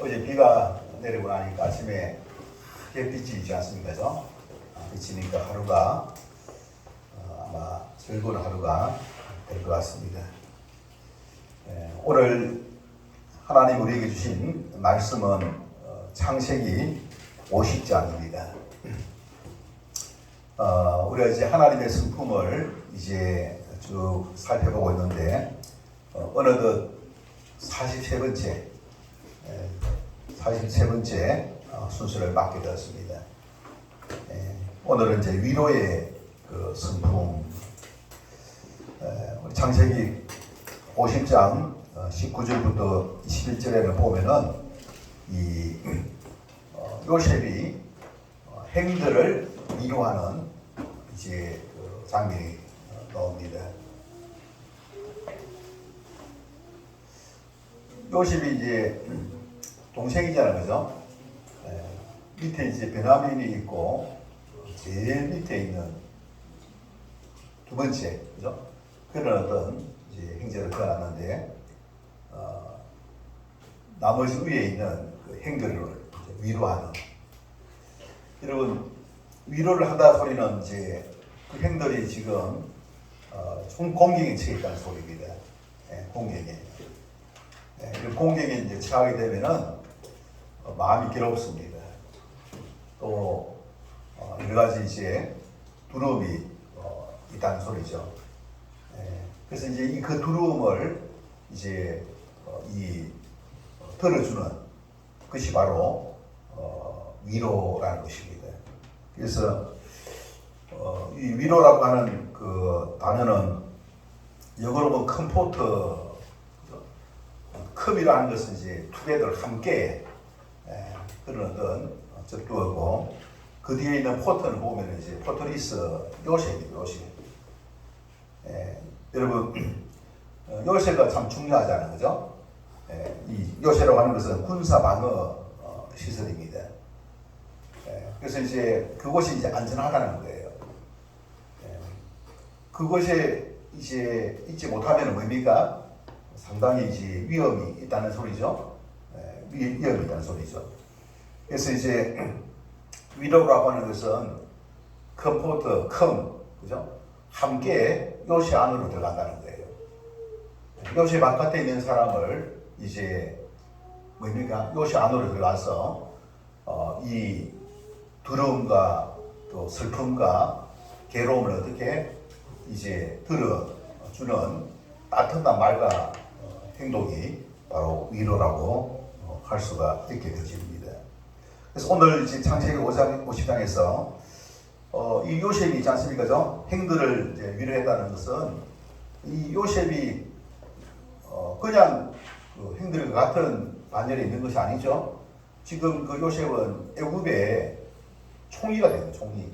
어제 비가 내리고 나니까 아침에 햇빛이 있지 않습니까? 그죠? 비치니까 하루가 아마 즐거운 하루가 될 것 같습니다. 오늘 하나님 우리에게 주신 말씀은 창세기 50장입니다. 우리가 이제 하나님의 성품을 이제 쭉 살펴보고 있는데 어느덧 43번째 순서를 맡게 되었습니다. 오늘은 이제 위로의 그 성품, 우리 창세기 50장 19절부터 21절에는 보면은 이 요셉이 행들을 위로하는 이제 그 장면이 나옵니다. 요셉이 이제 동생이잖아요, 그죠? 밑에 이제 베냐민이 있고 제일 밑에 있는 두 번째, 그죠? 그런 어떤 이제 형제를 태어났는데 나머지 위에 있는 그 행들을 위로하는. 여러분 위로를 한다 소리는 이제 그 행들이 지금 공경에 처해 있다는 소리입니다. 공경에. 공경에 이제 처하게 되면은 마음이 괴롭습니다. 또 여러 가지 이제 두려움이 있다는 소리죠. 그래서 이제 그 두려움을 이제 덜어주는 것이 바로 위로라는 것입니다. 그래서 이 위로라고 하는 그 단어는 영어로 보면 컴포트, 컴이라는 것은 이제 투게더 함께 그런 어떤 접두하고 그 뒤에 있는 포트는 보면 이제 포트리스 요셉이죠. 요셉. 여러분 요셉가 참 중요하잖아요, 그죠? 이 요셉이라고 하는 것은 군사 방어 시설입니다. 그래서 이제 그곳이 이제 안전하다는 거예요. 그곳에 이제 있지 못하면 뭡니까? 상당히 이제 위험이 있다는 소리죠. 위험이 있다는 소리죠. 그래서 이제 위로라고 하는 것은 컴포트, 그죠? 함께 요셉 안으로 들어간다는 거예요. 요셉 바깥에 있는 사람을 이제 뭡니까? 요셉 안으로 들어가서 이 두려움과 또 슬픔과 괴로움을 어떻게 이제 들어주는 따뜻한 말과 행동이 바로 위로라고 할 수가 있게 되집니다. 그래서 오늘 이제 창세기 50장에서 이 요셉이 있지 않습니까? 행들을 이제 위로했다는 것은 이 요셉이 그냥 그 행들과 같은 반열에 있는 것이 아니죠. 지금 그 요셉은 애굽의 총리가 돼요, 총리.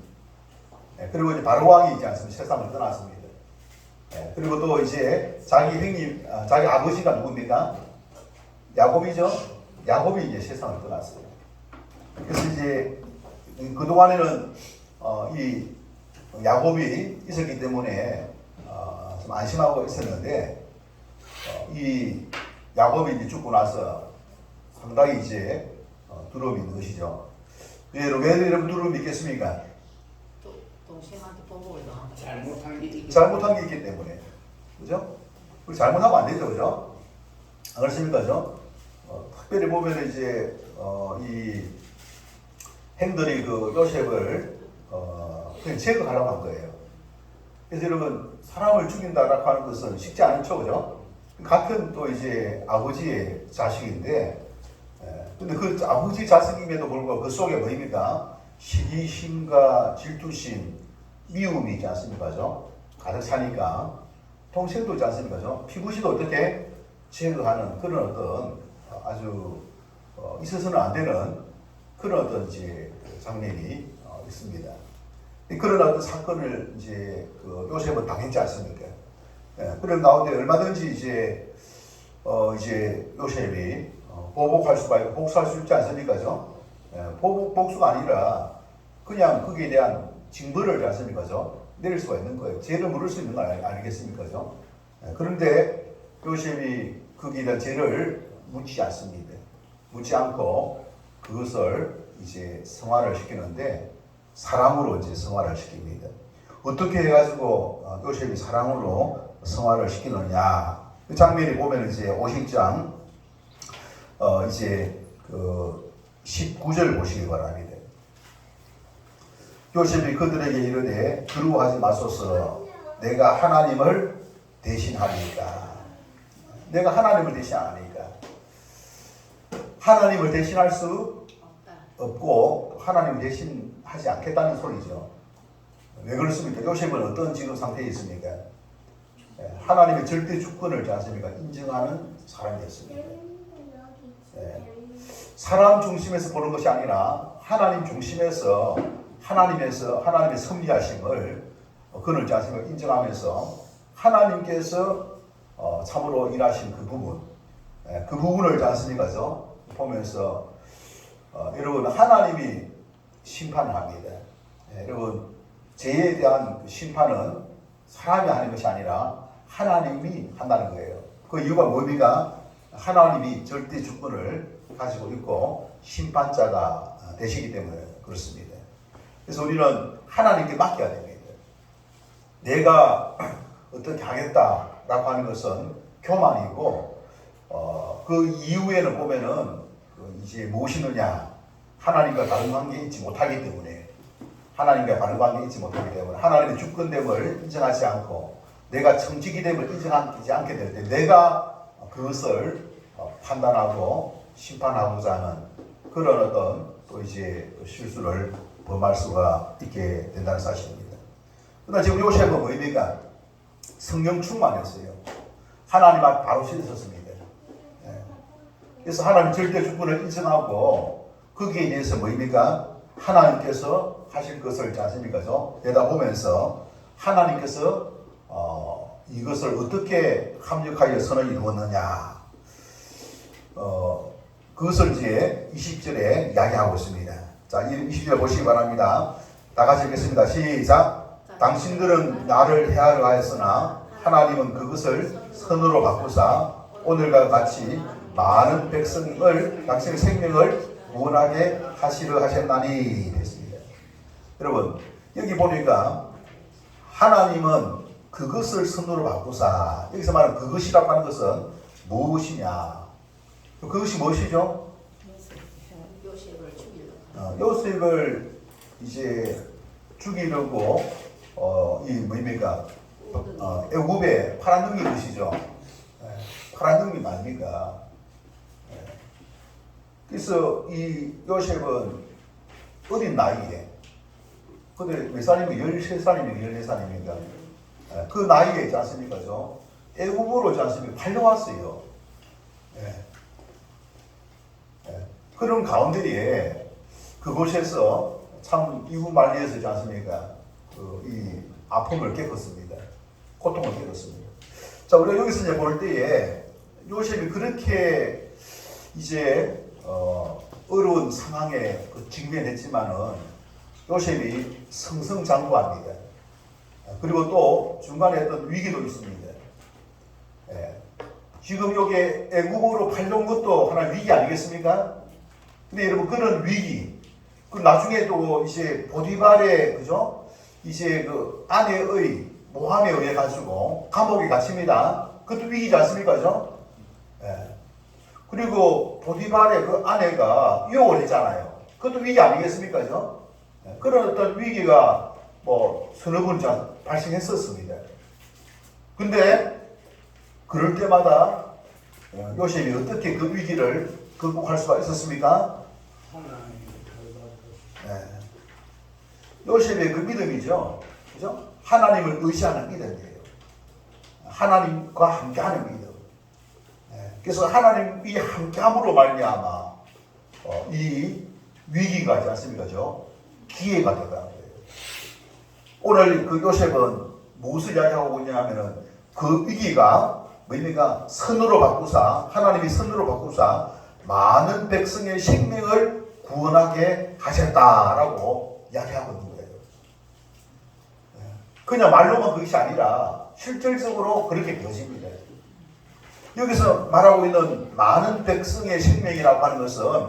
그리고 이제 바로 왕이 있지 않습니까? 세상을 떠났습니다. 그리고 또 이제 자기 형님, 자기 아버지가 누굽니까? 야곱이죠. 야곱이 이제 세상을 떠났어요. 그래서 이제 그동안에는 이 야곱이 있었기 때문에 좀 안심하고 있었는데 이 야곱이 이제 죽고 나서 상당히 이제 두려움이 있는 것이죠. 왜 여러분 두려움이 있겠습니까? 동생한테 보고 잘못한 게 있기 때문에, 그죠? 우리 잘못하면 안 되죠, 그죠? 안 그렇습니까, 그죠? 특별히 보면 이제 이 행들이 그 요셉을 그냥 제거하려고 한 거예요. 그래서 여러분 사람을 죽인다라고 하는 것은 쉽지 않죠, 그죠? 같은 또 이제 아버지의 자식인데, 근데 그 아버지 자식임에도 불구하고 그 속에 뭐입니까? 시기심과 질투심, 미움이 있지 않습니까? 가득 차니까 동생도 있지 않습니까? 피부시도 어떻게 제거하는 그런 어떤 아주 있어서는 안 되는 그런 어떤 이제 장면이 있습니다. 그런 어떤 사건을 이제 그 요셉은 당했지 않습니까? 그런 가운데 얼마든지 이제 요셉이 보복할 수가 있고 복수할 수 있지 않습니까? 복수가 아니라 그냥 거기에 대한 징벌을 않습니까? 내릴 수가 있는 거예요. 죄를 물을 수 있는 거 아니겠습니까? 그런데 요셉이 거기에 대한 죄를 묻지 않습니다. 묻지 않고 그것을 이제 성화를 시키는데 사랑으로 이제 성화를 시킵니다. 어떻게 해가지고 요셉이 사랑으로 성화를 시키느냐? 그 장면이 보면 이제 50장 이제 그 19절 보시기 바랍니다. 요셉이 그들에게 이르되 두려워하지 마소서 내가 하나님을 대신하리이까. 내가 하나님을 대신하니까 하나님을 대신할 수 없고 하나님을 대신하지 않겠다는 소리죠. 왜 그렇습니까? 요셉은 어떤 지금 상태에 있습니까? 하나님의 절대 주권을 인정하는 사람이었습니다. 사람 중심에서 보는 것이 아니라 하나님 중심에서 하나님의 섭리하심을 그를 인정하면서 하나님께서 참으로 일하신 그 부분, 그 부분을 보면서 여러분 하나님이 심판을 합니다. 여러분 죄에 대한 심판은 사람이 하는 것이 아니라 하나님이 한다는 거예요. 그 이유가 뭡니까? 하나님이 절대 주권을 가지고 있고 심판자가 되시기 때문에 그렇습니다. 그래서 우리는 하나님께 맡겨야 됩니다. 내가 어떻게 하겠다라고 하는 것은 교만이고 그 이후에는 보면은 이제 무엇이느냐 하나님과 다른 관계에 있지 못하기 때문에 하나님의 주권됨을 인정하지 않고 내가 청지기됨을 인정하지 않게 될 때 내가 그것을 판단하고 심판하고자 하는 그런 어떤 또 이제 실수를 범할 수가 있게 된다는 사실입니다. 그러나 지금 요셉은 뭡니까? 성령 충만했어요. 하나님 앞에 바로 씻었습니다. 그래서 하나님 절대 주권을 인정하고 거기에 대해서 뭡니까? 하나님께서 하실 것을 내다보면서 하나님께서 이것을 어떻게 합력하여 선을 이루었느냐 그것을 이제 20절에 이야기하고 있습니다. 자, 20절 보시기 바랍니다. 다 같이 읽겠습니다. 시작. 당신들은 나를 해하려 하였으나 하나님은 그것을 선으로 바꾸사 오늘과 같이 많은 백성을 당신의 생명을 구원하게 하시려 하셨나니 됐습니다. 여러분 여기 보니까 하나님은 그것을 선으로 바꾸사 여기서 말하는 그것이라고 하는 것은 무엇이냐? 그것이 무엇이죠? 요셉을 이제 죽이려고 이 뭡니까? 애굽에 팔아넘긴 것이죠. 팔아넘긴 아닙니까? 그래서 이 요셉은 어린 나이에 그때 몇 살입니까? 13살입니까? 14살입니까? 그 나이에 있지 않습니까? 애굽으로 있지 않습니까? 팔려왔어요. 그런 가운데에 그곳에서 참 이후 말리에서 있지 않습니까? 이 아픔을 겪었습니다. 고통을 겪었습니다. 자, 우리가 여기서 이제 볼 때에 요셉이 그렇게 이제 어려운 상황에 직면했지만은 요셉이 승승장구합니다. 그리고 또 중간에 어떤 위기도 있습니다. 지금 여기 애굽으로 팔려온 것도 하나의 위기 아니겠습니까? 근데 여러분 그런 위기, 그 나중에 또 이제 보디발의 이제 그 아내의 모함에 의해 가지고 감옥에 갇힙니다. 그것도 위기지 않습니까? 그리고 보디발의 그 아내가 유혹을 했잖아요. 그것도 위기 아니겠습니까? 그런 어떤 위기가 서너 번 발생했었습니다. 근데 그럴 때마다 요셉이 어떻게 그 위기를 극복할 수가 있었습니까? 요셉의 그 믿음이죠. 그죠? 하나님을 의지하는 믿음이에요. 하나님과 함께하는 믿음. 그래서 하나님이 함께함으로 말미암아 이 위기가 있지 않습니까? 기회가 되더라는 거예요. 오늘 그 요셉은 무엇을 이야기하고 있냐면은 그 위기가 뭡니까? 선으로 바꾸사 하나님이 선으로 바꾸사 많은 백성의 생명을 구원하게 하셨다라고 이야기하고 있는 거예요. 그냥 말로만 그것이 아니라 실질적으로 그렇게 되어집니다. 여기서 말하고 있는 많은 백성의 생명이라고 하는 것은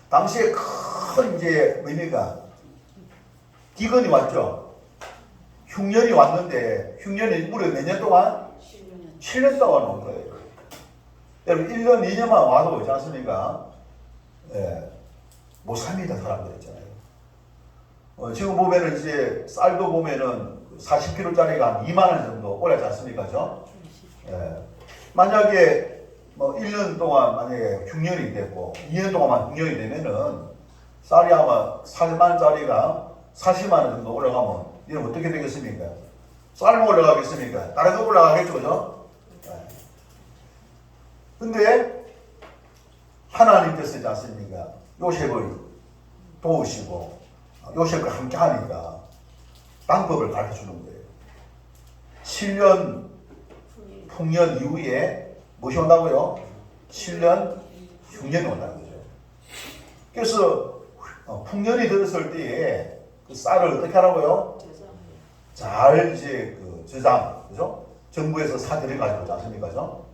당시에 큰 이제 의미가 기근이 왔죠. 흉년이 왔는데 흉년이 무려 몇 년 동안? 7년 동안 온 거예요. 여러분 1년, 2년만 와도 있지 않습니까? 예, 못 삽니다. 사람들 있잖아요. 지금 보면은 이제 쌀도 보면은 40kg짜리가 한 2만 원 정도 올랐지 않습니까? 그죠? 예. 만약에 뭐 1년 동안 만약에 흉년이 됐고 2년 동안만 흉년이 되면은 쌀이 아마 4만 원짜리가 40만 원 정도 올라가면 이건 어떻게 되겠습니까? 쌀만 올라가겠습니까? 다른 거 올라가겠죠, 그죠? 예. 근데 하나님께서 있지 않습니까? 요셉을 도우시고 요셉과 함께 하니까 방법을 가르쳐 주는 거예요. 7년 풍년 이후에 무엇이 온다고요? 7년 흉년이 온다는 거죠. 그래서 풍년이 들었을 때에 그 쌀을 어떻게 하라고요? 잘 이제 그 저장, 그죠? 정부에서 사들여 가지고 있지 않습니까? 그죠?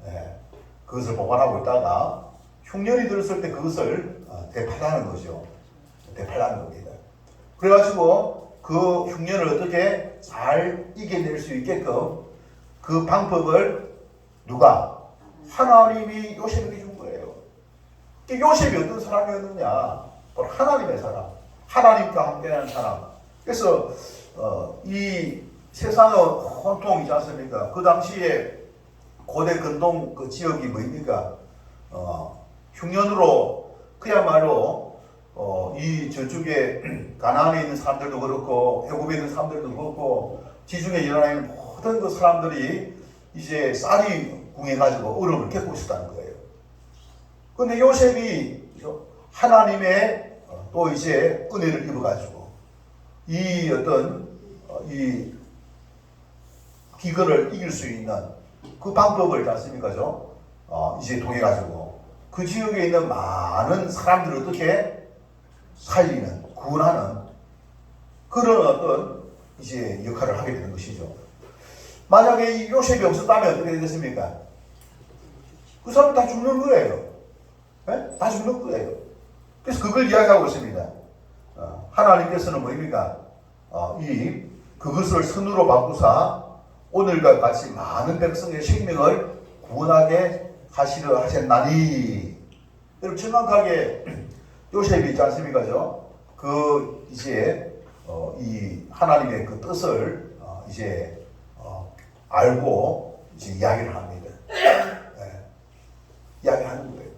네. 그것을 보관하고 있다가 흉년이 들었을 때 그것을 대팔하는 거죠. 대팔하는 겁니다. 그래가지고 그 흉년을 어떻게 잘 이겨낼 수 있게끔 그 방법을 누가? 하나님이 요셉에게 준 거예요. 요셉이 어떤 사람이었느냐? 바로 하나님의 사람, 하나님과 함께하는 사람. 그래서 이 세상은 혼통이지 않습니까? 그 당시에 고대 근동 그 지역이 뭐입니까? 흉년으로 그야말로 이 저쪽에 가나안에 있는 사람들도 그렇고 애굽에 있는 사람들도 그렇고 지중해 일어나 있는 모든 그 사람들이 이제 쌀이 궁해가지고 어려움을 겪고 있었다는 거예요. 그런데 요셉이 하나님의 또 이제 은혜를 입어가지고 이 어떤 이 기근을 이길 수 있는 그 방법을 않습니까? 이제 통해가지고 그 지역에 있는 많은 사람들을 어떻게 살리는, 구원하는 그런 어떤 이제 역할을 하게 되는 것이죠. 만약에 이 요셉이 없었다면 어떻게 되겠습니까? 그 사람 다 죽는 거예요. 네? 다 죽는 거예요. 그래서 그걸 이야기하고 있습니다. 하나님께서는 뭐입니까? 그것을 선으로 바꾸사 오늘과 같이 많은 백성의 생명을 구원하게 하시려 하셨나니. 여러분 정확하게 요셉이 있지 않습니까? 그 이제 이 하나님의 그 뜻을 이제 알고 이제 이야기를 합니다. 네. 이야기를 하는 거예요.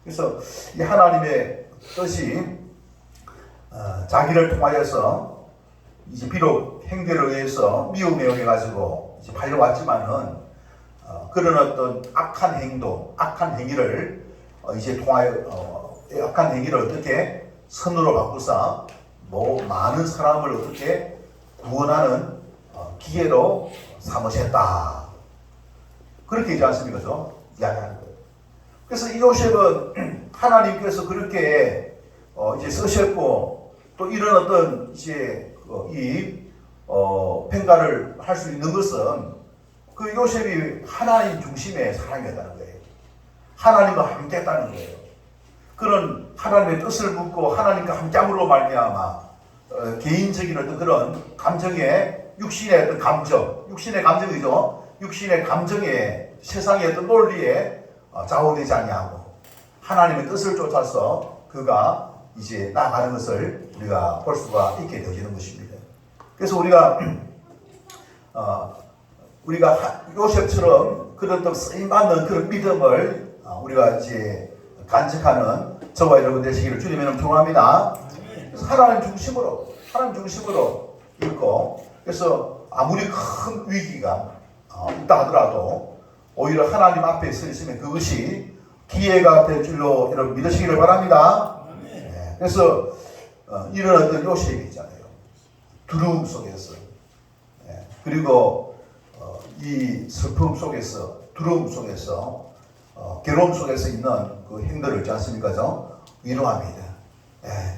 그래서 이 하나님의 뜻이 자기를 통하여서 이제 비록 행대를 의해서 미움에 의해 가지고 이제 발려왔지만은 그런 어떤 악한 행동, 악한 행위를 이제 통하여 악한 행위를 어떻게 선으로 바꾸사 뭐 많은 사람을 어떻게 구원하는 기회로 삼으셨다. 그렇게 있지 않습니까? 이야기하는 거예요. 그래서 이 요셉은 하나님께서 그렇게 이제 쓰셨고 또 이런 어떤 이제 평가를 할 수 있는 것은 그 요셉이 하나님 중심의 사람이었다는 거예요. 하나님과 함께했다는 거예요. 그런 하나님의 뜻을 묻고 하나님과 함께함으로 말미암아 개인적인 어떤 그런 감정의 육신의 어떤 감정, 육신의 감정이죠. 육신의 감정에 세상의 어떤 논리에 좌우되지 아니하고 하나님의 뜻을 쫓아서 그가 이제 나아가는 것을 우리가 볼 수가 있게 되어지는 것입니다. 그래서 우리가 요셉처럼 그런 또 쓰임받는 그런 믿음을 우리가 이제 간직하는 저와 여러분 되시기를 주님의 이름으로 축원합니다. 하나님 중심으로 있고 그래서 아무리 큰 위기가 있다 하더라도 오히려 하나님 앞에 서 있으면 그것이 기회가 될 줄로 여러분 믿으시기를 바랍니다. 네. 그래서 이런 어떤 요셉이 있잖아요. 두려움 속에서 그리고 이 슬픔 속에서 두려움 속에서 괴로움 속에서 있는 그 행들을 있지 않습니까? 위로합니다.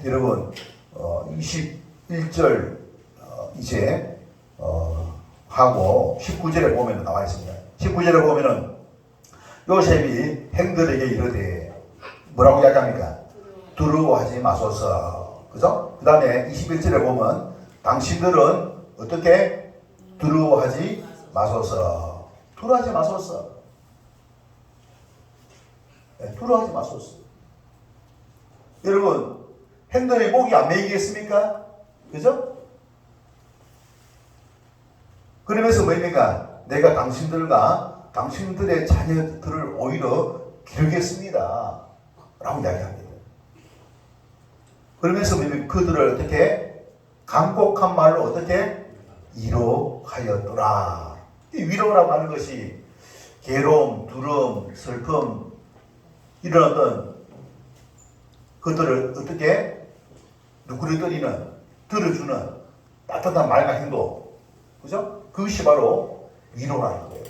여러분 21절 이제 하고 19절에 보면 나와 있습니다. 19절에 보면은 요셉이 행들에게 이르되 뭐라고 이야기합니까? 두려워하지 마소서. 그죠? 그 다음에 21절에 보면 당신들은 어떻게? 두려워하지 마소서. 두려워하지 마소서. 네, 두려워하지 마소서. 여러분, 행들의 목이 안 메이겠습니까? 그죠? 그러면서 뭐입니까? 내가 당신들의 자녀들을 오히려 기르겠습니다. 라고 이야기합니다. 그러면서 그들을 어떻게? 간곡한 말로 어떻게? 위로하였더라. 이 위로라고 하는 것이 괴로움, 두려움, 슬픔 이런 어떤 그들을 어떻게? 누구를 들어주는 따뜻한 말과 행동. 그죠? 그것이 바로 위로라는 거예요.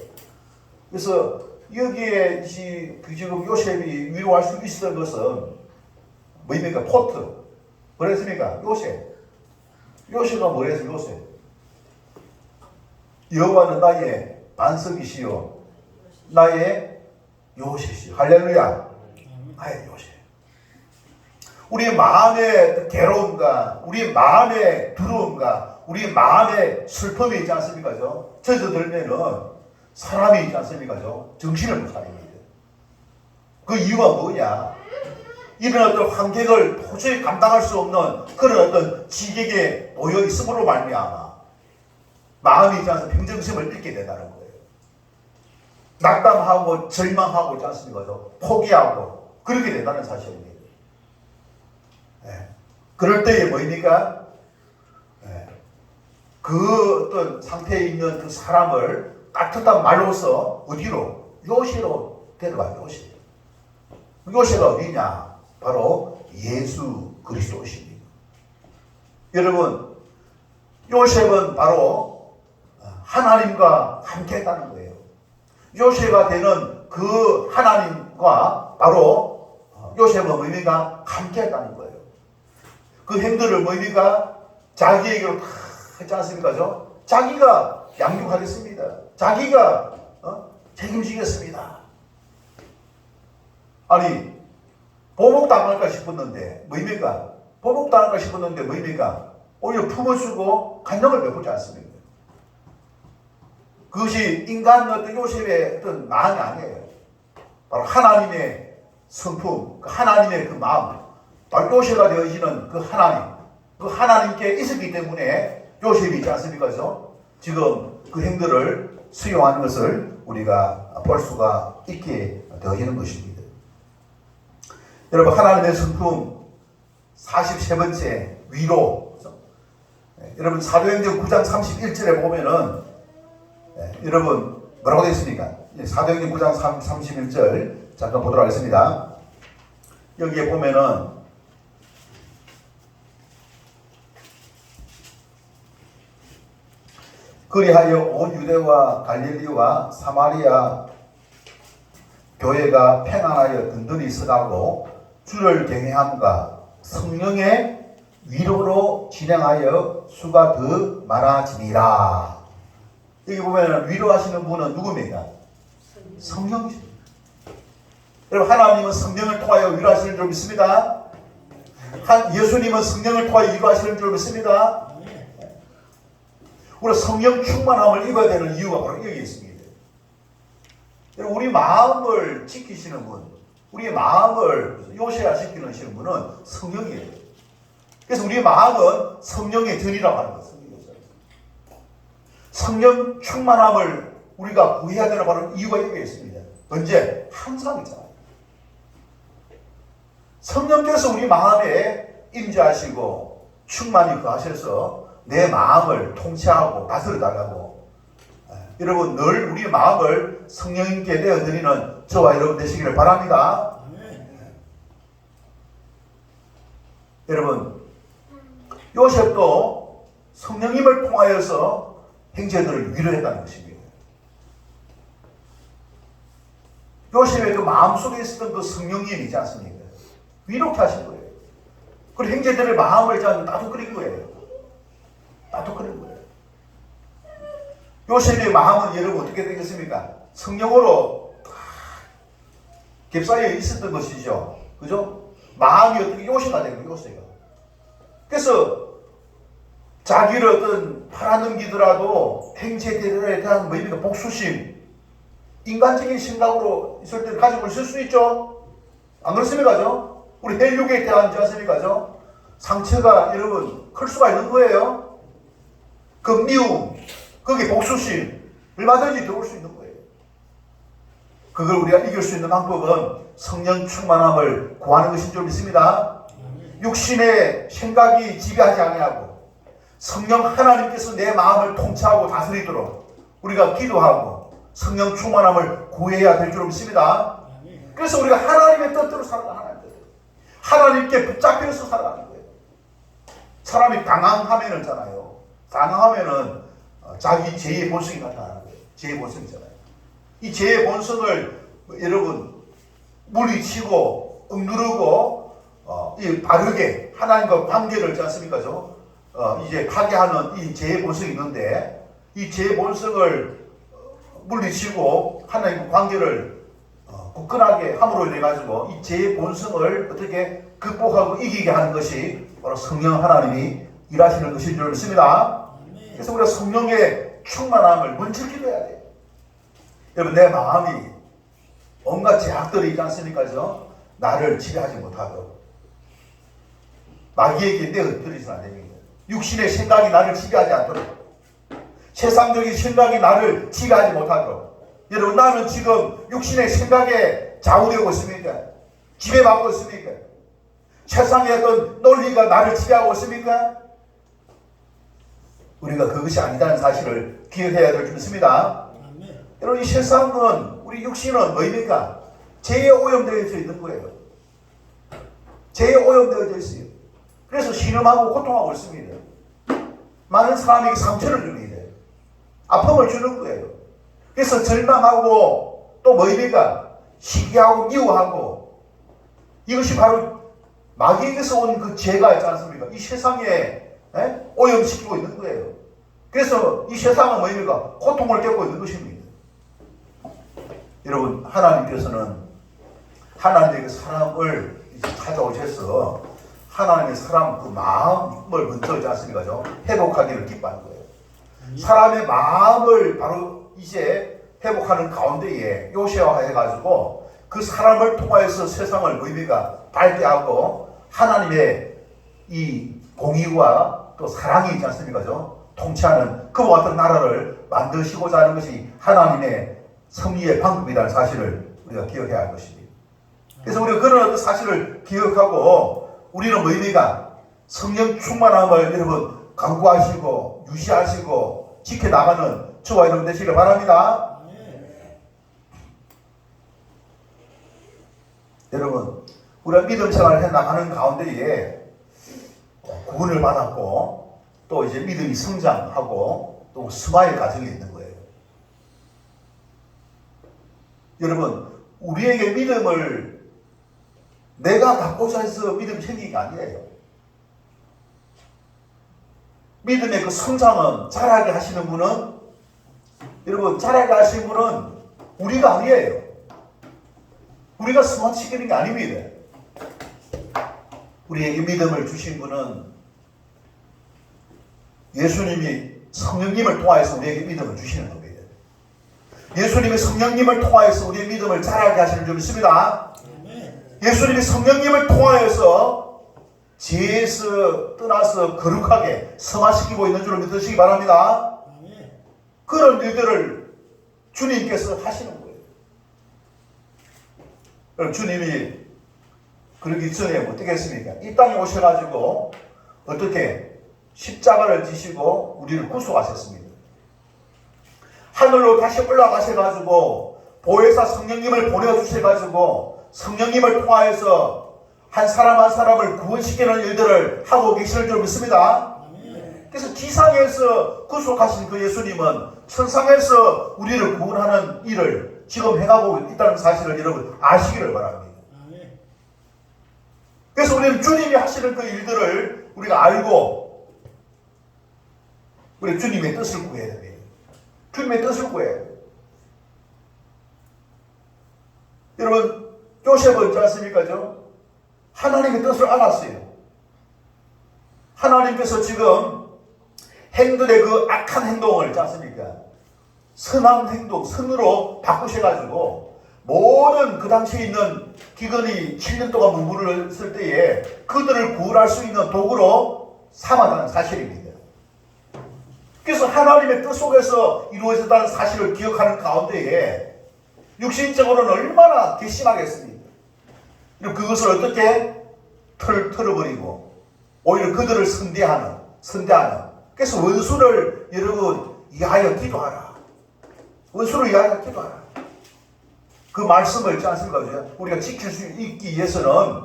그래서 여기에 지금 요셉이 위로할 수 있었던 것은 뭐입니까? 포트. 그랬습니까? 요셉가 뭐랬어요? 요셉. 여호와는 나의 반석이시요 나의 요셉이시요. 할렐루야. 나의 요셉. 우리 마음의 괴로움과 우리 마음의 두려움과 우리 마음의 슬픔이 있지 않습니까? 젖어들면은 사람이 있지 않습니까? 정신을 못 차립니다. 그 이유가 뭐냐? 이런 어떤 환경을 도저히 감당할 수 없는 그런 어떤 지경에 놓여 있음으로 말미암아 마음이 있지 않습니까? 평정심을 잃게 된다는 거예요. 낙담하고 절망하고 있지 않습니까? 포기하고 그렇게 된다는 사실입니다. 네. 그럴 때에 뭐입니까? 네. 그 어떤 상태에 있는 그 사람을 따뜻한 말로서 어디로? 요새로 데려가요. 요새가 어디냐? 바로 예수 그리스도십니다. 여러분, 요셉은 바로 하나님과 함께 했다는 거예요. 요셉가 되는 그 하나님과 바로 요셉은 뭐입니까? 함께 했다는 거예요. 그 행들을 뭐입니까? 자기에게로 다 했지 않습니까? 자기가 양육하겠습니다. 자기가 책임지겠습니다. 아니 보복당할까 싶었는데 뭐입니까? 보복당할까 싶었는데 뭐입니까? 오히려 품을 쓰고 간정을 베풀지 않습니까? 그것이 인간 어떤 요셉의 어떤 마음이 아니에요. 바로 하나님의 성품, 하나님의 그 마음, 바로 요셉가 되어지는 그 하나님, 그 하나님께 있었기 때문에 요셉이 있지 않습니까? 지금 그 행들을 수용하는 것을 우리가 볼 수가 있게 되어지는 것입니다. 여러분, 하나님의 성품 43번째 위로. 여러분, 사도행전 9장 31절에 보면은 여러분 뭐라고 되어 있습니까? 사도행전 9장 31절 잠깐 보도록 하겠습니다. 여기에 보면은 그리하여 온 유대와 갈릴리와 사마리아 교회가 평안하여 든든히 서가고 주를 경외함과 성령의 위로로 진행하여 수가 더 많아지니라. 여기 보면 위로하시는 분은 누굽니까? 성령이십니다. 여러분, 하나님은 성령을 통하여 위로하시는 줄 믿습니다. 예수님은 성령을 통하여 위로하시는 줄 믿습니다. 우리 성령 충만함을 입어야 되는 이유가 바로 여기 있습니다. 여러분, 우리 마음을 지키시는 분, 우리 마음을 요새화시키는 분은 성령이에요. 그래서 우리 마음은 성령의 전이라고 하는 것입니다. 성령 충만함을 우리가 구해야 되는 바로 이유가 여기 있습니다. 언제? 항상 있잖아요. 성령께서 우리 마음에 임재하시고 충만히 거하셔서 내 마음을 통치하고 다스려 달라고. 여러분, 늘 우리 마음을 성령님께 내어드리는 저와 여러분 되시기를 바랍니다. 여러분, 요셉도 성령님을 통하여서 형제들을 위로했다는 것입니다. 요셉의 그 마음속에 있었던 그 성령님이 있지 않습니까? 위로케 하신 거예요. 그리고 형제들의 마음을 따뜻거린 거예요. 따뜻거린 거예요. 요셉의 마음은 여러분 어떻게 되겠습니까? 성령으로 겹사이에 있었던 것이죠. 그죠? 마음이 어떻게 요새가 되는 거예요, 요새가. 그래서 자기를 어떤 팔아넘기더라도 행체들에 대한 뭐입니까? 복수심, 인간적인 생각으로 있을 때 가지고 있을 수 있죠. 안 그렇습니까? 죠? 우리 혈육에 대한 않습니까? 죠? 상처가 여러분 클 수가 있는 거예요. 그 미움, 거기에 복수심, 얼마든지 들어올 수 있는 거예요. 그걸 우리가 이길 수 있는 방법은 성령 충만함을 구하는 것인 줄 믿습니다. 육신의 생각이 지배하지 아니하고 성령 하나님께서 내 마음을 통치하고 다스리도록 우리가 기도하고 성령 충만함을 구해야 될 줄 믿습니다. 그래서 우리가 하나님의 뜻대로 살아가는 거예요. 하나님께 붙잡혀서 살아가는 거예요. 사람이 강함하면은잖아요. 강함하면은 자기 죄의 본성이 나타나는 거예요. 죄의 본성이잖아요. 이 죄의 본성을 여러분 물리치고 억누르고 이 바르게 하나님과 관계를 있지 않습니까? 이제 파괴하는 이 죄의 본성이 있는데 이 죄의 본성을 물리치고 하나님과 관계를 굳건하게 함으로 인해 가지고 이 죄의 본성을 어떻게 극복하고 이기게 하는 것이 바로 성령 하나님이 일하시는 것인 줄 믿습니다. 그래서 우리가 성령의 충만함을 먼저 기도해야 돼요. 여러분 내 마음이 온갖 제약들이 있지 않습니까? 나를 지배하지 못하도록 마귀에게 내어드리서는 안 됩니다. 육신의 생각이 나를 지배하지 않도록 세상적인 생각이 나를 지배하지 못하도록 여러분 나는 지금 육신의 생각에 좌우되고 있습니까? 지배받고 있습니까? 세상의 어떤 논리가 나를 지배하고 있습니까? 우리가 그것이 아니다는 사실을 기억해야 될 줄 믿습니다. 여러분 이 세상은 우리 육신은 뭐입니까? 죄에 오염되어져 있는 거예요. 죄에 오염되어져 있어요. 그래서 신음하고 고통하고 있습니다. 많은 사람에게 상처를 줍니다. 아픔을 주는 거예요. 그래서 절망하고 또 뭐입니까? 시기하고 미워하고 이것이 바로 마귀에게서 온 그 죄가 있지 않습니까? 이 세상에 오염시키고 있는 거예요. 그래서 이 세상은 뭐입니까? 고통을 겪고 있는 것입니다. 여러분 하나님께서는 하나님의 사람을 찾아오셔서 하나님의 사람 그 마음을 먼저 있지 않습니까? 회복하기를 기뻐하는 거예요. 사람의 마음을 바로 이제 회복하는 가운데에 요새화해가지고 그 사람을 통하여서 세상을 뭐입니까? 밝게 하고 하나님의 이 공의와 또 사랑이 있지 않습니까? 통치하는 그와 같은 나라를 만드시고자 하는 것이 하나님의 섭리의 방법이라는 사실을 우리가 기억해야 할 것입니다. 그래서 우리가 그런 사실을 기억하고 우리는 뭐입니까? 성령 충만함을 여러분 강구하시고 유지하시고 지켜나가는 저와 여러분 되시길 바랍니다. 여러분 우리가 믿음 생활을 해나가는 가운데에 구원을 받았고 또 이제 믿음이 성장하고 또 스마일 과정이 있는 거예요. 여러분 우리에게 믿음을 내가 갖고자 해서 믿음이 생긴 게 아니에요. 믿음의 그 성장은 자라게 하시는 분은 여러분 자라게 하시는 분은 우리가 아니에요. 우리가 스마트시키는 게 아닙니다. 우리에게 믿음을 주신 분은 예수님이 성령님을 통하여서 우리에게 믿음을 주시는 겁니다. 예수님이 성령님을 통하여서 우리의 믿음을 자라게 하시는 줄 믿습니다. 예수님이 성령님을 통하여서 죄에서 떠나서 거룩하게 성화시키고 있는 줄 믿으시기 바랍니다. 그런 일들을 주님께서 하시는 거예요. 그럼 주님이 그러기 전에 어떻게 했습니까? 이 땅에 오셔가지고 어떻게 십자가를 지시고 우리를 구속하셨습니다. 하늘로 다시 올라가셔가지고 보혜사 성령님을 보내주셔가지고 성령님을 통하여서 한 사람 한 사람을 구원시키는 일들을 하고 계시는 줄 믿습니다. 그래서 지상에서 구속하신 그 예수님은 천상에서 우리를 구원하는 일을 지금 행하고 있다는 사실을 여러분 아시기를 바랍니다. 그래서 우리는 주님이 하시는 그 일들을 우리가 알고 우리 주님의 뜻을 구해야 됩니다. 주님의 뜻을 구해야 돼요. 여러분 요셉은 있지 않습니까? 하나님의 뜻을 알았어요. 하나님께서 지금 행들의 그 악한 행동을 있지 않습니까? 선한 행동, 선으로 바꾸셔가지고 모든 그 당시에 있는 기근이 7년 동안 문물을 쓸 때에 그들을 구원할 수 있는 도구로 삼았다는 사실입니다. 그래서 하나님의 뜻 속에서 이루어졌다는 사실을 기억하는 가운데에 육신적으로는 얼마나 괘씸하겠습니까? 그것을 어떻게 털어버리고 오히려 그들을 선대하는. 그래서 원수를 여러분 위하여 기도하라. 원수를 위하여 기도하라. 그 말씀을 있지 않습니까? 우리가 지킬 수 있기 위해서는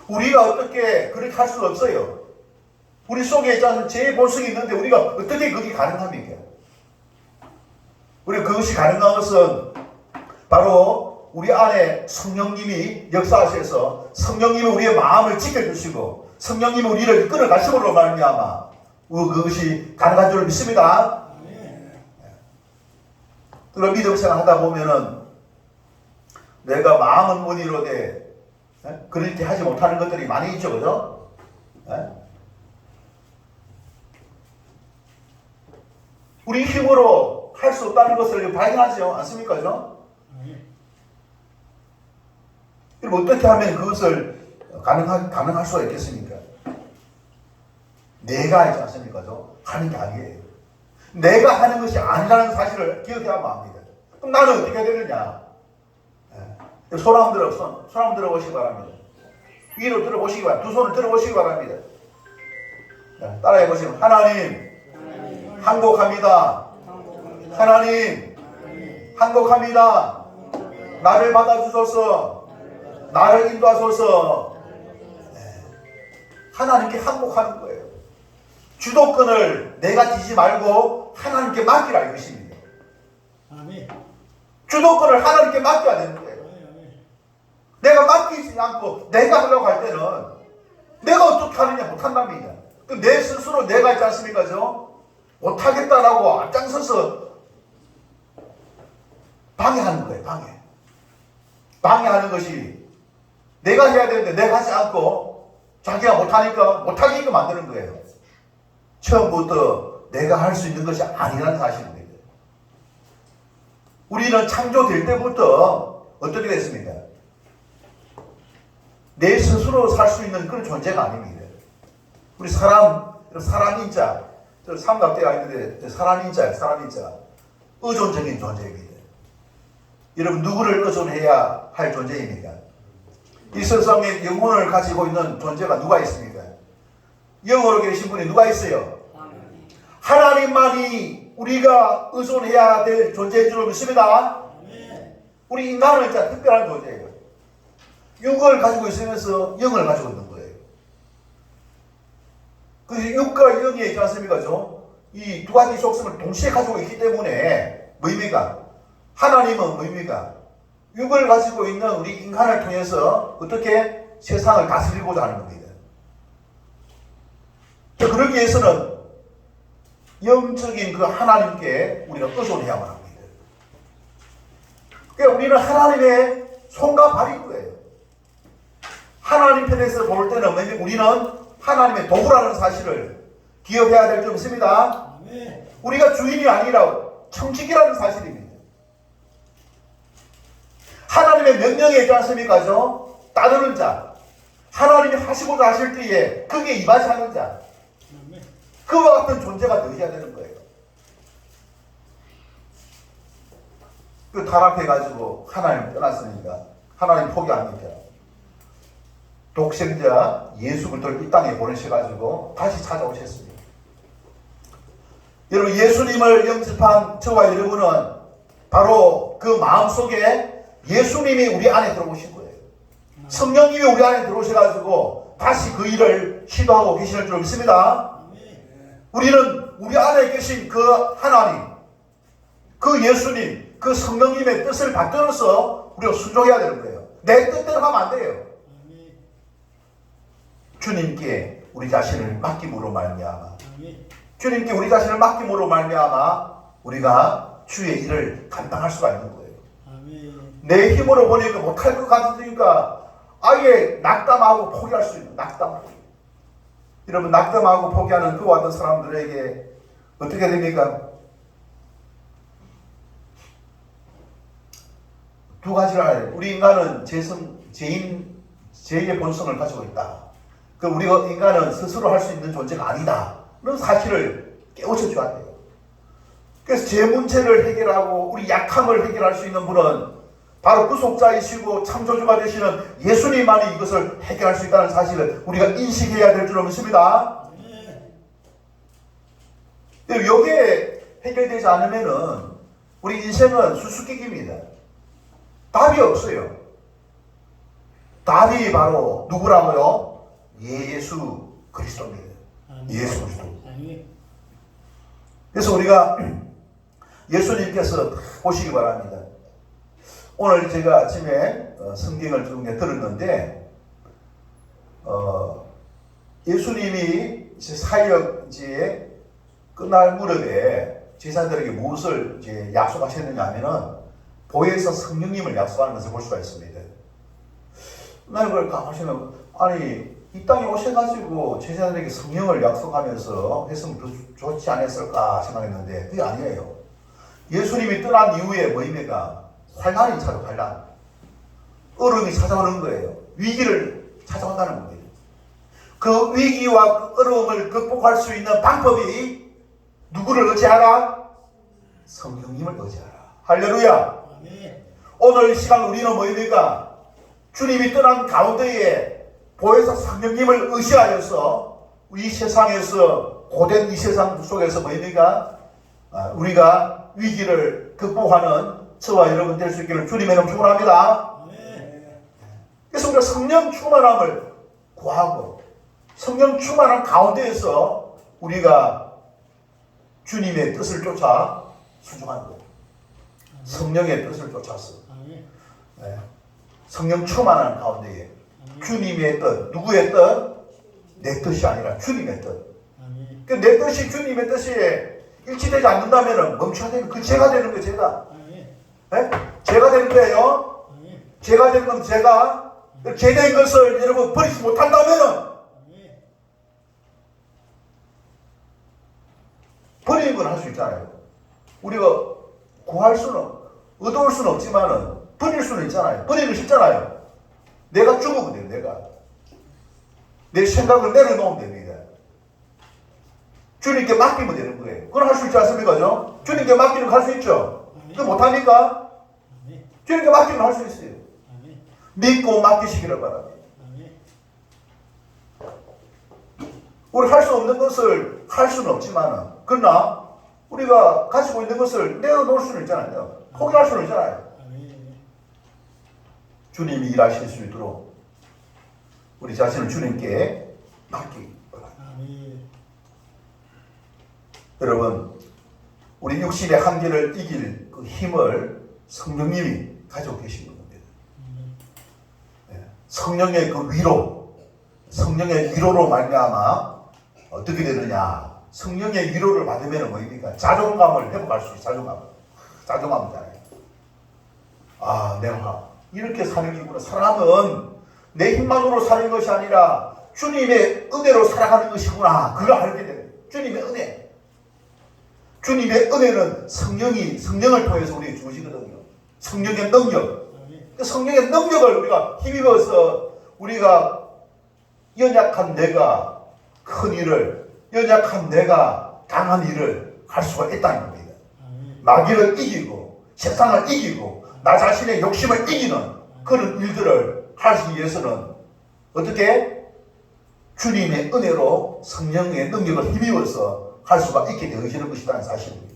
우리가 어떻게 그렇게 할 수 없어요. 우리 속에 제 본성이 있는데 우리가 어떻게 그게 가능합니까? 우리가 그것이 가능한 것은 바로 우리 안에 성령님이 역사하셔서 성령님이 우리의 마음을 지켜주시고 성령님이 우리를 이끌어 가심으로 말미암아 그것이 가능한 줄 믿습니다. 그런 믿음 생활하다 보면은 내가 마음은 못 이루되 그렇게 하지 못하는 것들이 많이 있죠, 그죠? 우리 힘으로 할 수 없다는 것을 발견하죠, 않습니까, 그죠? 그럼 어떻게 하면 그것을 가능할 수가 있겠습니까? 내가 있지 않습니까? 하는 게 아니에요. 내가 하는 것이 아니라는 사실을 기억해야 합니다. 그럼 나는 어떻게 해야 되느냐? 손 한번 들어보시기 바랍니다. 위로 들어보시기 바랍니다. 두 손을 들어보시기 바랍니다. 따라해 보시면 하나님 항복합니다. 하나님 항복합니다. 나를 받아주소서. 나를 인도하소서. 하나님께 항복하는 거예요. 주도권을 내가 지지 말고 하나님께 맡기라 이것입니다. 주도권을 하나님께 맡겨야 되는 거예요. 내가 맡기지 않고 내가 하려고 할 때는 내가 어떻게 하느냐 못한답니다. 내 스스로 내가 있지 않습니까? 못하겠다라고 앞장서서 방해하는 거예요. 방해하는 것이 내가 해야 되는데 내가 하지 않고 자기가 못하니까 못하게끔 만드는 거예요. 처음부터 내가 할 수 있는 것이 아니라는 사실입니다. 우리는 창조될 때부터 어떻게 됐습니까? 내 스스로 살 수 있는 그런 존재가 아닙니다. 우리 사람인자, 삼각대가 있는데 사람인자, 의존적인 존재입니다. 여러분 누구를 의존해야 할 존재입니까? 이 세상에 영혼을 가지고 있는 존재가 누가 있습니까? 영으로 계신 분이 누가 있어요? 하나님만이 우리가 의존해야 될 존재인 줄 믿습니다. 우리 인간은 진짜 특별한 존재예요. 육을 가지고 있으면서 영을 가지고 있는 거예요. 그 육과 영이 있지 않습니까? 이 두 가지 속성을 동시에 가지고 있기 때문에 뭐입니까? 하나님은 뭐입니까? 육을 가지고 있는 우리 인간을 통해서 어떻게 세상을 다스리고자 하는 겁니다. 그러기 위해서는 영적인 그 하나님께 우리가 의존해야만 합니다. 그러니까 우리는 하나님의 손과 발인 거예요. 하나님 편에서 볼 때는 우리는 하나님의 도구라는 사실을 기억해야 될 점 있습니다. 우리가 주인이 아니라 청지기라는 사실입니다. 하나님의 명령에 있지 않습니까? 따르는 자, 하나님이 하시고자 하실 때에 거기에 임하시는 자, 그와 같은 존재가 되어야 되는 거예요. 그 타락해가지고 하나님 떠났으니까 하나님 포기합니까? 독생자 예수 그리스도를 이 땅에 보내셔가지고 다시 찾아오셨습니다. 여러분 예수님을 영접한 저와 여러분은 바로 그 마음속에 예수님이 우리 안에 들어오신 거예요. 성령님이 우리 안에 들어오셔가지고 다시 그 일을 시도하고 계시는 줄 믿습니다. 우리는 우리 안에 계신 그 하나님, 그 예수님, 그 성령님의 뜻을 받들어서 우리가 순종해야 되는 거예요. 내 뜻대로 하면 안 돼요. 주님께 우리 자신을 맡김으로 말미암아, 주님께 우리 자신을 맡김으로 말미암아 우리가 주의 일을 감당할 수가 있는 거예요. 내 힘으로 보니까 못할 것 같으니까 아예 낙담하고 포기할 수 있는 낙담. 여러분 낙담하고 포기하는 그와 같은 사람들에게 어떻게 됩니까? 두 가지를 알아야 돼요. 우리 인간은 제의 본성을 가지고 있다. 그 우리 인간은 스스로 할 수 있는 존재가 아니다. 그런 사실을 깨우쳐 줘야 돼요. 그래서 제 문제를 해결하고 우리 약함을 해결할 수 있는 분은 바로 구속자이시고 창조주가 되시는 예수님만이 이것을 해결할 수 있다는 사실을 우리가 인식해야 될 줄로 믿습니다. 이게 해결되지 않으면은 우리 인생은 수수께끼입니다. 답이 없어요. 답이 바로 누구라고요? 예수 그리스도입니다. 예수 그리스도. 그래서 우리가 예수님께서 보시기 바랍니다. 오늘 제가 아침에 성경을 좀 들었는데 예수님이 사역 이제 끝날 무렵에 제자들에게 무엇을 이제 약속하셨느냐 하면은 보혜사 성령님을 약속하는 것을 볼 수가 있습니다. 나는 그걸 가보시면 아니 이 땅에 오셔가지고 제자들에게 성령을 약속하면서 했으면 더 좋지 않았을까 생각했는데 그게 아니에요. 예수님이 떠난 이후에 뭐입니까? 환난이 찾아오고 환난. 어려움이 찾아오는 거예요. 위기를 찾아온다는 거예요. 그 위기와 그 어려움을 극복할 수 있는 방법이 누구를 의지하라? 성령님을 의지하라. 할렐루야. 오늘 이 시간 우리는 뭐입니까? 주님이 떠난 가운데에 보혜사 성령님을 의지하여서 이 세상에서 고된 이 세상 속에서 뭐입니까? 우리가 위기를 극복하는 저와 여러분 될 수 있기를 주님의 이름 축원합니다. 그래서 우리가 성령 충만함을 구하고 성령 충만함 가운데에서 우리가 주님의 뜻을 쫓아 순종하는 거예요. 성령의 뜻을 쫓아서 성령 충만함 가운데에 주님의 뜻, 누구의 뜻? 내 뜻이 아니라 주님의 뜻. 내 뜻이 주님의 뜻이 일치되지 않는다면 멈춰야 되는 그 제가 되는 거예요. 제가 되는 거예요. 제가 되는 건 제가 제된 것을 여러분 버리지 못한다면 버리는 건 할 수 있잖아요. 우리가 구할 수는 얻어올 수는 없지만은 버릴 수는 있잖아요. 버리는 쉽잖아요. 내가 죽으면 돼요. 내가 내 생각을 내려놓으면 됩니다. 주님께 맡기면 되는 거예요. 그건 할 수 있지 않습니까? 주님께 맡기면 할 수 있죠. 그거 못합니까? 주님께 맡기면 할 수 있어요. 믿고 맡기시기를 바랍니다. 우리 할 수 없는 것을 할 수는 없지만은 그러나 우리가 가지고 있는 것을 내어놓을 수는 있잖아요. 포기할 수는 있잖아요. 주님이 일하실 수 있도록 우리 자신을 주님께 맡기기 바랍니다. 여러분, 우리 육신의 한계를 이길 그 힘을 성령님이 가지고 계신 겁니다. 성령의 그 위로, 성령의 위로로 말미암아 어떻게 되느냐? 성령의 위로를 받으면 뭐입니까? 자존감을 회복할 수 있어요. 자존감이잖아요. 아, 내가 이렇게 사는 게구나. 사람은 내 힘만으로 사는 것이 아니라 주님의 은혜로 살아가는 것이구나. 그걸 알게 돼요. 주님의 은혜. 주님의 은혜는 성령을 통해서 우리에게 주어지거든요. 성령의 능력. 그 성령의 능력을 우리가 힘입어서 우리가 연약한 내가 큰 일을, 연약한 내가 강한 일을 할 수가 있다는 겁니다. 마귀를 이기고 세상을 이기고 나 자신의 욕심을 이기는 그런 일들을 하기 위해서는 어떻게? 주님의 은혜로 성령의 능력을 힘입어서 할 수가 있게 되어지는 것이라는 사실입니다.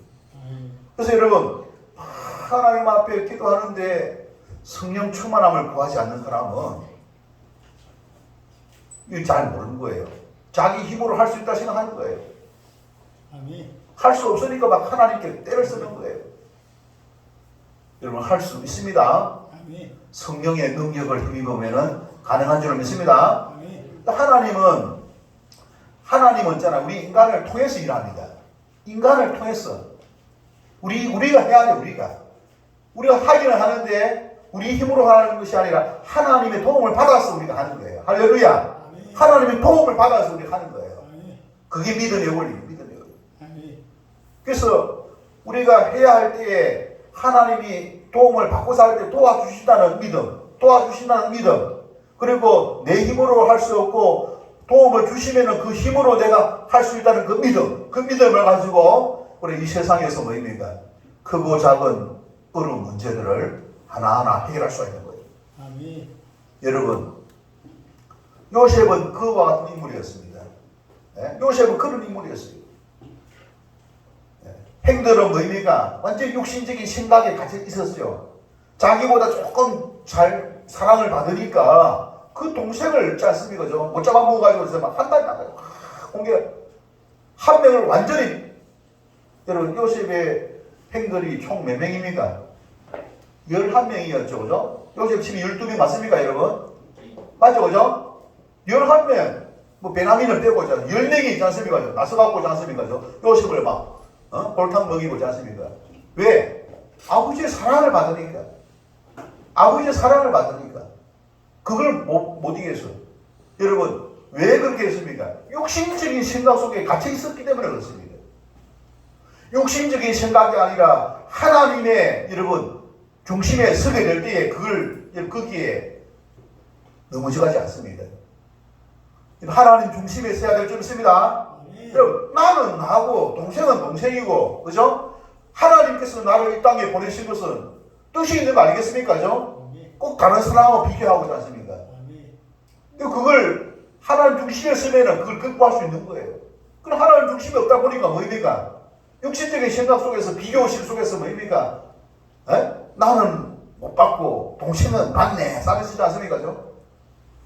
그래서 여러분, 하나님 앞에 기도하는데 성령 충만함을 구하지 않는 사람은 이거 잘 모르는 거예요. 자기 힘으로 할 수 있다 생각하는 거예요. 할 수 없으니까 막 하나님께 때를 쓰는 거예요. 여러분, 할 수 있습니다. 성령의 능력을 힘입으면 가능한 줄 믿습니다. 하나님은 있잖아요. 우리 인간을 통해서 일합니다. 인간을 통해서. 우리가 해야 돼, 우리가 하기는 하는데, 우리 힘으로 하는 것이 아니라 하나님의 도움을 받아서 우리가 하는 거예요. 할렐루야. 하나님의 도움을 받아서 우리가 하는 거예요. 그게 믿음의 원리입니다. 믿음의 원리. 그래서 우리가 해야 할 때에 하나님이 도움을 받고서 할 때 도와주신다는 믿음, 도와주신다는 믿음, 그리고 내 힘으로 할 수 없고 도움을 주시면은 그 힘으로 내가 할 수 있다는 그 믿음, 그 믿음을 가지고 우리 이 세상에서 뭐입니까? 크고 작은 어려운 문제들을 하나하나 해결할 수가 있는 거예요. 아멘. 여러분, 요셉은 그와 같은 인물이었습니다. 네? 요셉은 그런 인물이었어요. 네. 행들은 뭐입니까? 완전 육신적인 생각에 갇혀 있었어요. 자기보다 조금 잘 사랑을 받으니까 그 동생을 있지 않습니까? 못 잡아먹어가지고 막 한 달 나가요. 공개 한 명을 완전히, 여러분, 요셉의 행들이 총 몇 명입니까? 11명이었죠, 그죠? 요셉 집이 12명 맞습니까, 여러분? 맞죠, 그죠? 11명, 뭐, 베냐민을 빼고자 10명이 있지 않습니까? 나서갖고 있지 않습니까? 요셉을 막, 골탕 먹이고 있지 않습니까? 왜? 아버지의 사랑을 받으니까. 아버지의 사랑을 받으니까. 그걸 못 이겨서. 여러분, 왜 그렇게 했습니까? 육신적인 생각 속에 갇혀 있었기 때문에 그렇습니다. 육신적인 생각이 아니라 하나님의, 여러분, 중심에 서게 될 때에 거기에 넘어져가지 않습니다. 하나님 중심에 서야 될 줄 믿습니다. 여러분, 나는 나고 동생은 동생이고, 그죠? 하나님께서 나를 이 땅에 보내신 것은 뜻이 있는 거 아니겠습니까? 그죠? 꼭 다른 사람하고 비교하고 있지 않습니까? 그걸 하나님 중심에 서면은 그걸 극복할 수 있는 거예요. 그럼 하나님 중심이 없다 보니까 뭐입니까? 육신적인 생각 속에서 비교의식 속에서 뭐입니까? 나는 못 받고 동생은 받네. 싸움이 쓰지 않습니까?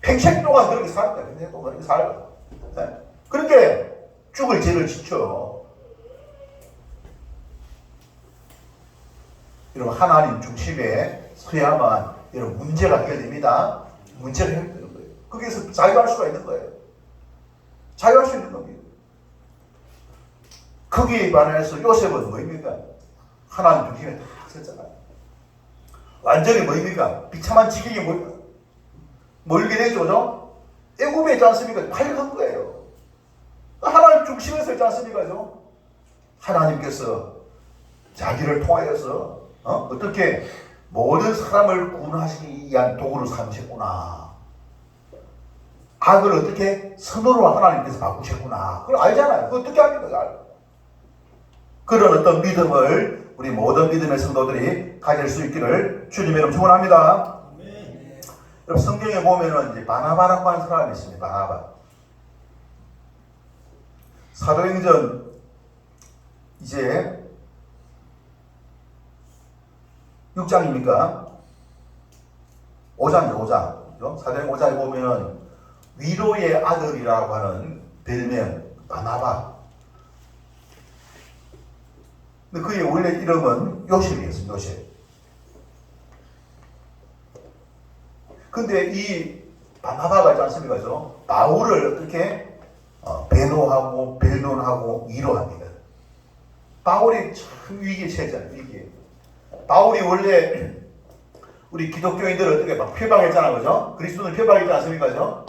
평생 동안 그렇게 살았다. 평생 동안 그렇게 살아요. 그렇게 죽을 죄를 지쳐. 여러분, 하나님 중심에 서야만 여러분 문제가 해결됩니다. 문제가 해결되는 거예요. 거기에서 자유할 수가 있는 거예요. 자유할 수 있는 겁니다. 거기에 반해서 요셉은 뭐입니까? 하나님 중심에 다 섰잖아요. 완전히 뭐입니까? 비참한 지경에 몰게 되죠, 그죠? 애굽에 있지 않습니까? 팔려간 거예요. 하나님 중심에서 있지 않습니까? 그죠? 하나님께서 자기를 통하여서 어떻게 모든 사람을 구원하시기 위한 도구를 삼으셨구나. 악을 어떻게 선으로 하나님께서 바꾸셨구나. 그걸 알잖아요. 그걸 어떻게 합니까? 그런 어떤 믿음을 우리 모든 믿음의 성도들이 가질 수 있기를 주님 이름 축원합니다. 여러분, 성경에 보면은 이제 바나바라고 하는 사람이 있습니다. 바나바. 사도행전 이제 6장입니까? 5장이죠, 5장. 사도행 5장에 보면은 위로의 아들이라고 하는 별명 바나바. 근데 그의 원래 이름은 요셉이었습니다. 요셉. 근데 이 바나바가 있지 않습니까? 바울을 어떻게 배노하고 변론하고 위로합니다. 바울이 참 위기에 처했잖아요. 위기에. 바울이 원래 우리 기독교인들을 어떻게 막 표방했잖아요. 그죠? 그리스도는 표방했지 않습니까? 그죠?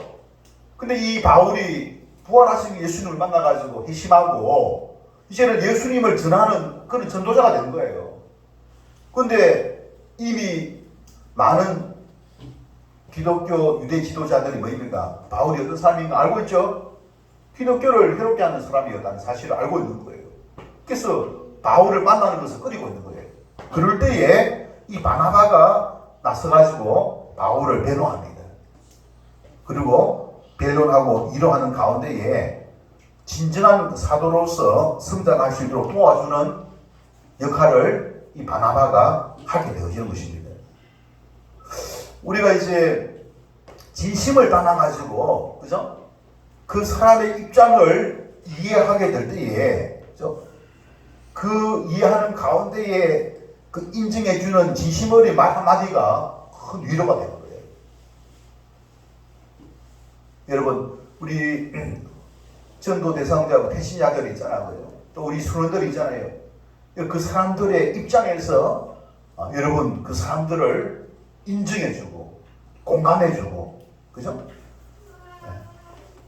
근데 이 바울이 부활하신 예수님을 만나가지고 회심하고 이제는 예수님을 전하는 그런 전도자가 된 거예요. 근데 이미 많은 기독교 유대 지도자들이 뭐입니까? 바울이 어떤 사람인가 알고 있죠? 기독교를 해롭게 하는 사람이었다는 사실을 알고 있는 거예요. 그래서 바울을 만나는 것을 꺼리고 있는 거예요. 그럴 때에 이 바나바가 나서가지고 바울을 변호합니다. 그리고 변론하고 위로하는 가운데에 진정한 사도로서 성장할 수 있도록 도와주는 역할을 이 바나바가 하게 되어지는 것입니다. 우리가 이제 진심을 담아가지고, 그죠? 그 사람의 입장을 이해하게 될 때에, 그죠? 그 이해하는 가운데에 그 인정해주는 진심어린 말 한마디가 큰 위로가 되는 거예요. 여러분, 우리 전도 대상자고 태신자들이 있잖아요. 또 우리 순원들이 있잖아요. 그 사람들의 입장에서 여러분 그 사람들을 인정해주고 공감해주고 그죠?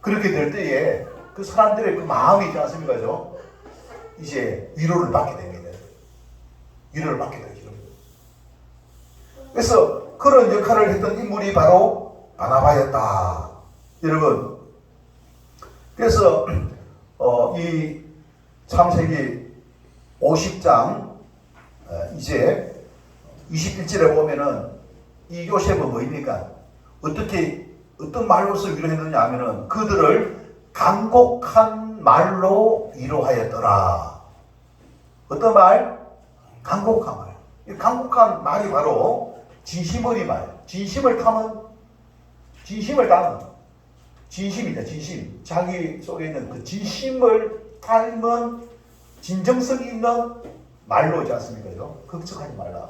그렇게 될 때에 그 사람들의 그 마음이 있지 않습니까? 이제 위로를 받게 됩니다. 위로를 받게 되죠. 그래서 그런 역할을 했던 인물이 바로 바나바였다. 여러분, 그래서 이 창세기 50장 이제 21절에 보면은 이 요셉은 뭐입니까? 어떤 말로서 위로했느냐 하면은 그들을 간곡한 말로 위로하였더라. 어떤 말? 간곡한 말. 이 간곡한 말이 바로 진심어리 말. 진심을 담은 진심이다. 진심. 자기 속에 있는 그 진심을 담은 진정성이 있는 말로 있지 않습니까? 걱정하지 말라.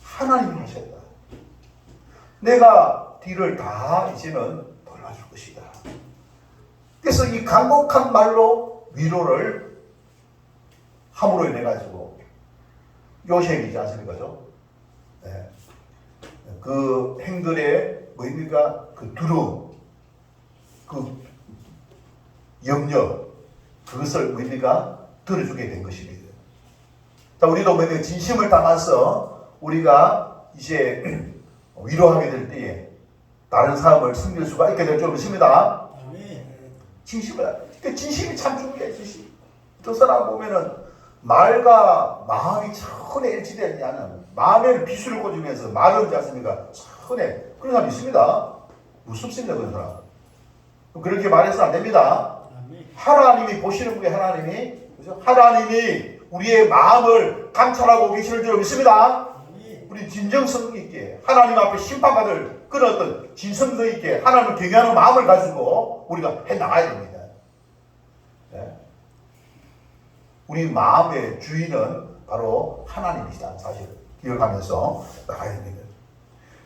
하나님이 하셨다. 내가 뒤를 다 이제는 돌아줄 것이다. 그래서 이 간곡한 말로 위로를 함으로 인해 가지고 요셉이지 않습니까? 네. 그 행들의 뭐입니까? 그 두려움, 그 염려, 그것을 뭐입니까? 들어주게 된 것입니다. 자, 우리도 뭐입니까? 진심을 담아서 우리가 이제 위로하게 될 때에 다른 사람을 섬길 수가 있게 될 줄 믿습니다. 진심이 참 중요해. 진심. 저 사람 보면은 말과 마음이 천에 일치되지 않은 마음에는 비수를 꽂으면서 말을 하지 않습니까? 천에 그런 사람 있습니다. 무섭습니다. 그런 사람. 그렇게 말해서는 안 됩니다. 하나님이 보시는 분이 그죠? 하나님이 우리의 마음을 감찰하고 계시는 줄 믿습니다. 우리 진정성 있게 하나님 앞에 심판받을 그런 어떤 진성성 있게 하나님을 경외하는 마음을 가지고 우리가 해나가야 됩니다. 네. 우리 마음의 주인은 바로 하나님이시다는 사실을 기억하면서 나가야 됩니다.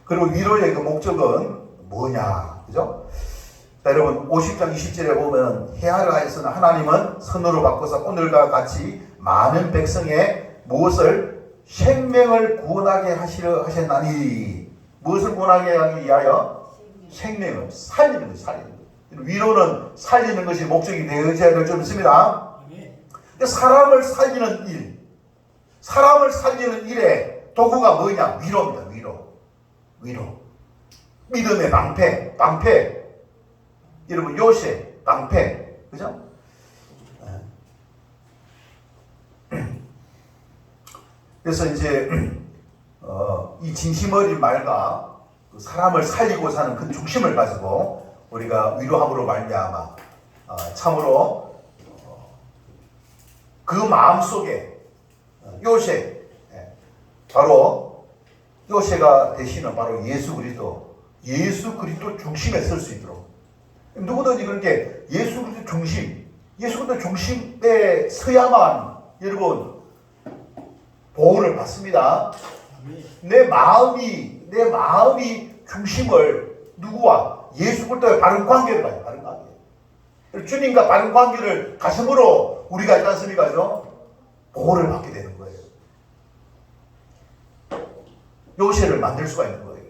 그리고 위로의 그 목적은 뭐냐, 그죠? 자, 여러분 50장 20절에 보면 헤아려 하였으나 하나님은 선으로 바꿔서 오늘과 같이 많은 백성의 무엇을 생명을 구원하게 하시려 하셨나니. 무엇을 구원하게 하기 위하여? 생명을 살리는 것이 살리는 것. 위로는 살리는 것이 목적이 되어져야 될 줄 믿습니다. 사람을 살리는 일, 사람을 살리는 일의 도구가 뭐냐? 위로입니다. 위로. 믿음의 방패. 여러분 요셉 방패, 그죠? 그래서 이제 이 진심 어린 말과 사람을 살리고 사는 그 중심을 가지고 우리가 위로함으로 말미암아 참으로 그 마음 속에 요셉, 바로 요셉가 되시는 바로 예수 그리스도 중심에 설 수 있도록 누구든지 그렇게 예수 그리스도 중심에 서야만 여러분 보호를 받습니다. 내 마음이 중심을 누구와? 예수 그리스도의 바른 관계를 가요. 바른 관계. 주님과 바른 관계를 가슴으로 우리가 있지 않습니까? 보호를 받게 되는 거예요. 요셉을 만들 수가 있는 거예요.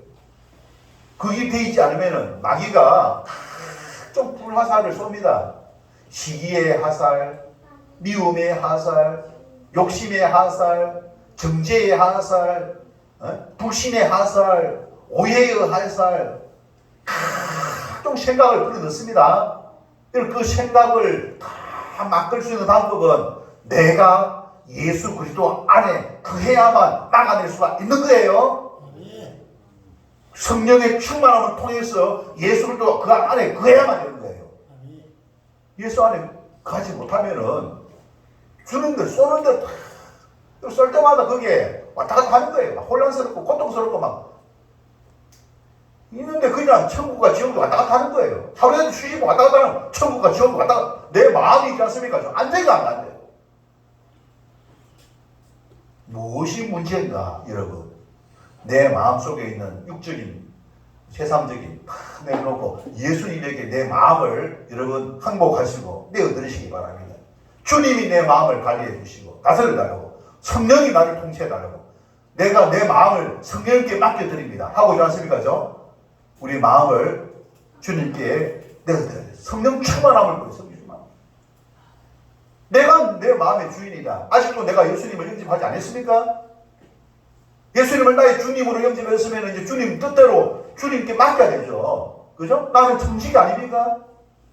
그게 되지 않으면은 마귀가 좀 불화살을 쏩니다. 시기의 화살, 미움의 화살, 욕심의 화살, 정죄의 화살, 불신의 화살, 오해의 화살, 각종 생각을 불어넣습니다. 그 생각을 다 막을 수 있는 방법은 내가 예수 그리스도 안에 거해야만 막아낼 수가 있는 거예요. 성령의 충만함을 통해서 예수 그리스도 그 안에 거해야만 되는 거예요. 예수 안에 가지 못하면은 주는데 쏘는데 쏠 때마다 그게 왔다 갔다 하는 거예요. 혼란스럽고 고통스럽고 막 있는데 그냥 천국과 지옥도 왔다 갔다 하는 거예요. 하루에도 쉬고 왔다 갔다 하는 천국과 지옥도 왔다 갔다. 내 마음이 있지 않습니까? 안정이 안 난대요. 무엇이 문제인가 여러분? 내 마음속에 있는 육적인 세상적인 다 내놓고 예수님에게 내 마음을 여러분 항복하시고 내어드리시기 바랍니다. 주님이 내 마음을 관리해 주시고 다스려 달라고 성령이 나를 통치해 달라고 내가 내 마음을 성령님께 맡겨드립니다. 하고 있지 않습니까? 우리 마음을 주님께 내어드려야 돼요. 성령 충만함을 보여. 성령 충만. 내가 내 마음의 주인이다. 아직도 내가 예수님을 영접하지 않았습니까? 예수님을 나의 주님으로 영접했으면 이제 주님 뜻대로 주님께 맡겨야 되죠. 그죠? 나는 정식이 아닙니까?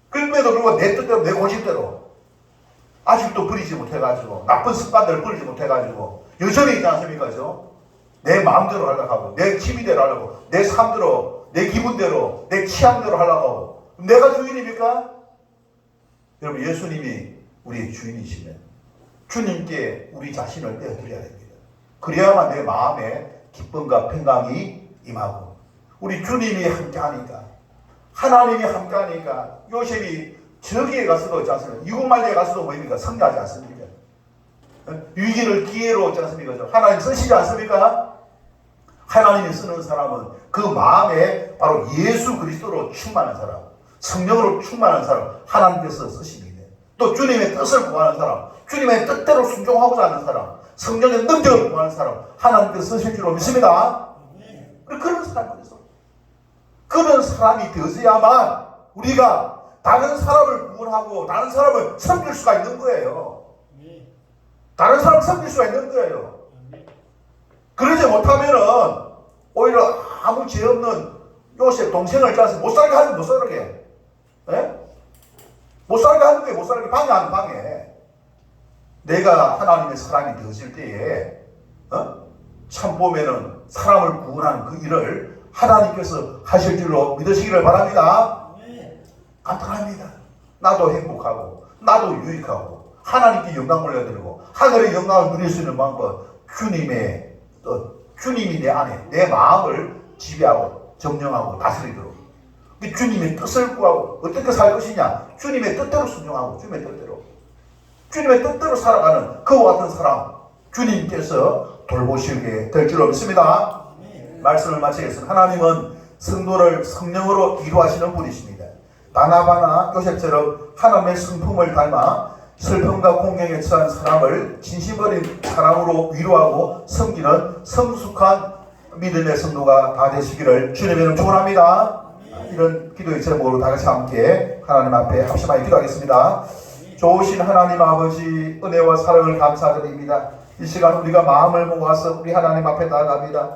그럼에도 불구하고 내 뜻대로, 내 고집대로 아직도 버리지 못해가지고, 나쁜 습관들을 버리지 못해가지고 여전히 있지 않습니까? 내 마음대로 하려고 하고, 내 취미대로 하려고 하고, 내 삶대로, 내 기분대로, 내 취향대로 하려고 하고. 내가 주인입니까? 여러분, 예수님이 우리의 주인이시면 주님께 우리 자신을 내어드려야 됩니다. 그래야만 내 마음에 기쁨과 평강이 임하고, 우리 주님이 함께하니까, 하나님이 함께하니까, 요셉이 저기에 가서도 있지 않습니까? 이국말리에 가서도 뭐입니까? 승리하지 않습니까? 위기를 기회로 있지 않습니까? 하나님 쓰시지 않습니까? 하나님이 쓰는 사람은 그 마음에 바로 예수 그리스도로 충만한 사람, 성령으로 충만한 사람, 하나님께서 쓰십니다. 또 주님의 뜻을 구하는 사람, 주님의 뜻대로 순종하고자 하는 사람, 성령의 능력을 구하는 사람, 하나님께서 쓰실 줄로 믿습니다. 그런 사람이 있어. 그런 사람이 되어야만 우리가 다른 사람을 구원하고 다른 사람을 섬길 수가 있는 거예요. 다른 사람을 섬길 수가 있는 거예요. 그러지 못하면은 오히려 아무 죄 없는 요셉 동생을 짜서 못 살게 하는, 못 살게. 예? 못 살게 하는 거예요. 못 살게. 방해하는 방해. 내가 하나님의 사람이 되어질 때에, 참 보면은 사람을 구원하는 그 일을 하나님께서 하실 줄로 믿으시기를 바랍니다. 간단합니다. 나도 행복하고, 나도 유익하고, 하나님께 영광 올려드리고, 하늘의 영광을 누릴 수 있는 방법, 주님이 내 안에, 내 마음을 지배하고, 점령하고, 다스리도록. 주님의 뜻을 구하고, 어떻게 살 것이냐? 주님의 뜻대로 순종하고, 주님의 뜻대로. 주님의 뜻대로 살아가는 그와 같은 사람, 주님께서 돌보시게 될 줄로 믿습니다. 말씀을 마치겠습니다. 하나님은 성도를 성령으로 이루하시는 분이십니다. 바나바나 요셉처럼 하나님의 성품을 닮아 슬픔과 공경에 처한 사람을 진심 어린 사랑으로 위로하고 섬기는 성숙한 믿음의 성도가 다 되시기를 주님의 이름 축원합니다. 이런 기도의 제목으로 다 같이 함께 하나님 앞에 합심하여 기도하겠습니다. 좋으신 하나님 아버지, 은혜와 사랑을 감사드립니다. 이 시간 우리가 마음을 모아서 우리 하나님 앞에 나아갑니다.